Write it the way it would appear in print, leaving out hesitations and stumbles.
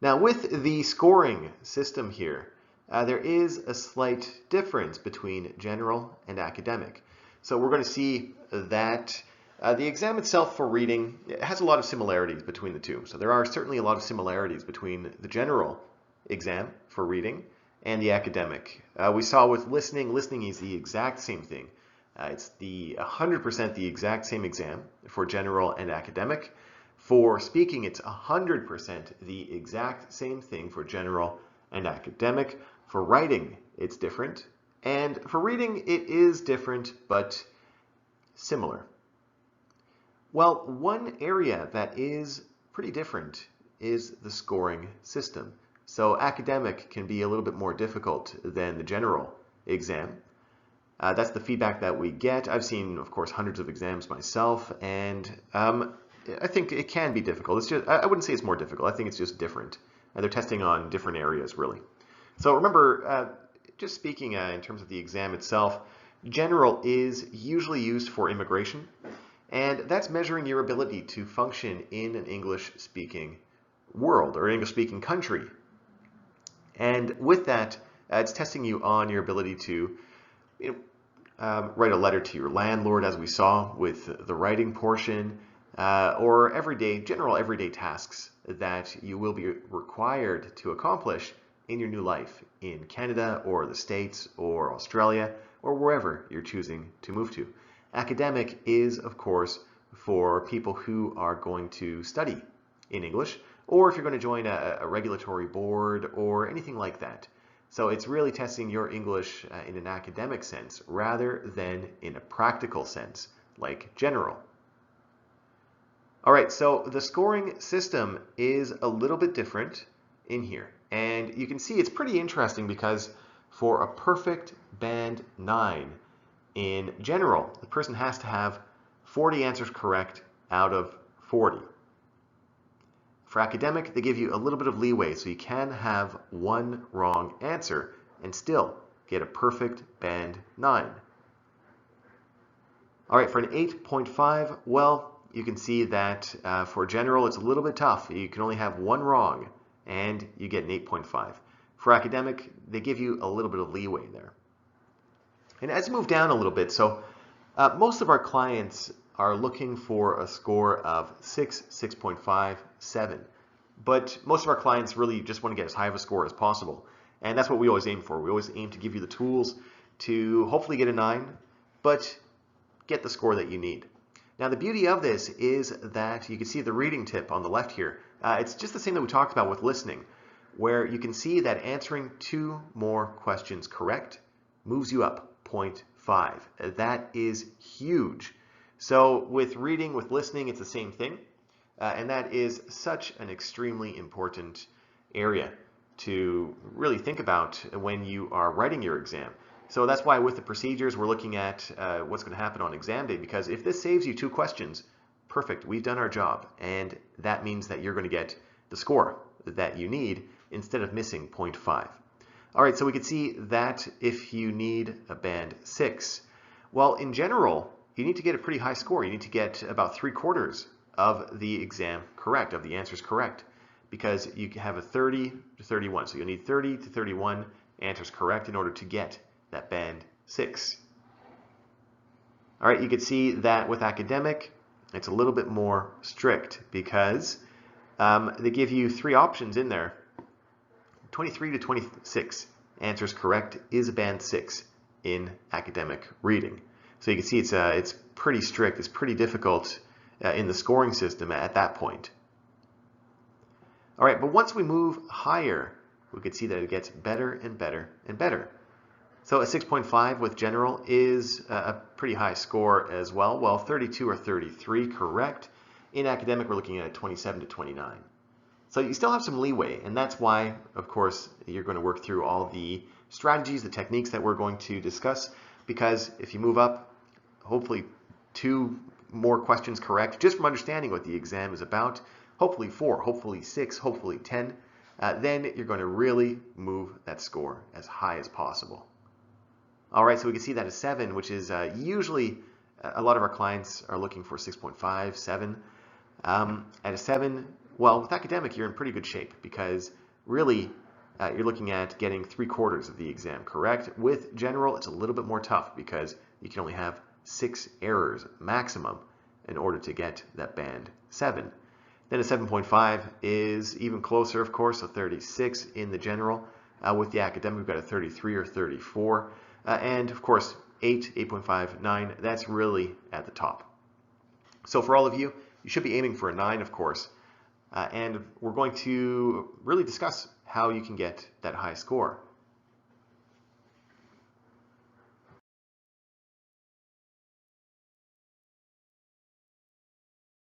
Now with the scoring system here, there is a slight difference between general and academic. So we're going to see that the exam itself for reading has a lot of similarities between the two. So there are certainly a lot of similarities between the general exam for reading and the academic. We saw with listening is the exact same thing. It's the 100% the exact same exam for general and academic. For speaking, it's 100% the exact same thing for general and academic. For writing, it's different. And for reading, it is different, but similar. Well, one area that is pretty different is the scoring system. So academic can be a little bit more difficult than the general exam. That's the feedback that we get. I've seen, of course, hundreds of exams myself, and I think it can be difficult. It's just, I wouldn't say it's more difficult. I think it's just different. They're testing on different areas, really. So remember, just speaking in terms of the exam itself, general is usually used for immigration, and that's measuring your ability to function in an English-speaking world or English-speaking country. And with that, it's testing you on your ability to write a letter to your landlord, as we saw with the writing portion, or general everyday tasks that you will be required to accomplish in your new life in Canada or the States or Australia or wherever you're choosing to move to. Academic is, of course, for people who are going to study in English, or if you're going to join a regulatory board or anything like that. So it's really testing your English in an academic sense rather than in a practical sense, like general. All right, so the scoring system is a little bit different in here. And you can see it's pretty interesting because for a perfect band 9 in general, the person has to have 40 answers correct out of 40. For academic, they give you a little bit of leeway, so you can have one wrong answer and still get a perfect band 9. All right, for an 8.5, well, you can see that for general, it's a little bit tough. You can only have one wrong, and you get an 8.5. For academic, they give you a little bit of leeway there. And as you move down a little bit, so most of our clients are looking for a score of 6, 6.5, 7. But most of our clients really just want to get as high of a score as possible. And that's what we always aim for. We always aim to give you the tools to hopefully get a 9, but get the score that you need. Now the beauty of this is that you can see the reading tip on the left here. It's just the same that we talked about with listening, where you can see that answering 2 more questions correct moves you up 0.5. That is huge. So with reading, with listening, it's the same thing. And that is such an extremely important area to really think about when you are writing your exam. So that's why with the procedures, we're looking at what's going to happen on exam day, because if this saves you 2 questions, perfect, we've done our job. And that means that you're going to get the score that you need instead of missing 0.5. All right, so we can see that if you need a band 6, well, in general, you need to get a pretty high score. You need to get about 3/4 of the exam correct, of the answers correct, because you have a 30 to 31. So you'll need 30 to 31 answers correct in order to get that band 6. All right, you can see that with academic, it's a little bit more strict because they give you 3 options in there. 23 to 26 answers correct is a band 6 in academic reading. So you can see it's pretty strict, it's pretty difficult in the scoring system at that point. All right, but once we move higher, we can see that it gets better and better and better. So a 6.5 with general is a pretty high score as well. Well, 32 or 33 correct. In academic, we're looking at 27 to 29. So you still have some leeway, and that's why, of course, you're going to work through all the strategies, the techniques that we're going to discuss, because if you move up, hopefully 2 more questions correct, just from understanding what the exam is about, hopefully 4, hopefully 6, hopefully 10, then you're going to really move that score as high as possible. All right, so we can see that a 7, which is usually a lot of our clients are looking for 6.5, 7. At a 7, Well, with academic, you're in pretty good shape because really you're looking at getting 3/4 of the exam correct. With general, it's a little bit more tough because you can only have 6 errors maximum in order to get that band 7. Then a 7.5 is even closer, of course, so 36 in the general. With the academic, we've got a 33 or 34. And of course, 8, 8.5, 9, that's really at the top. So for all of you, you should be aiming for a 9, of course. And we're going to really discuss how you can get that high score.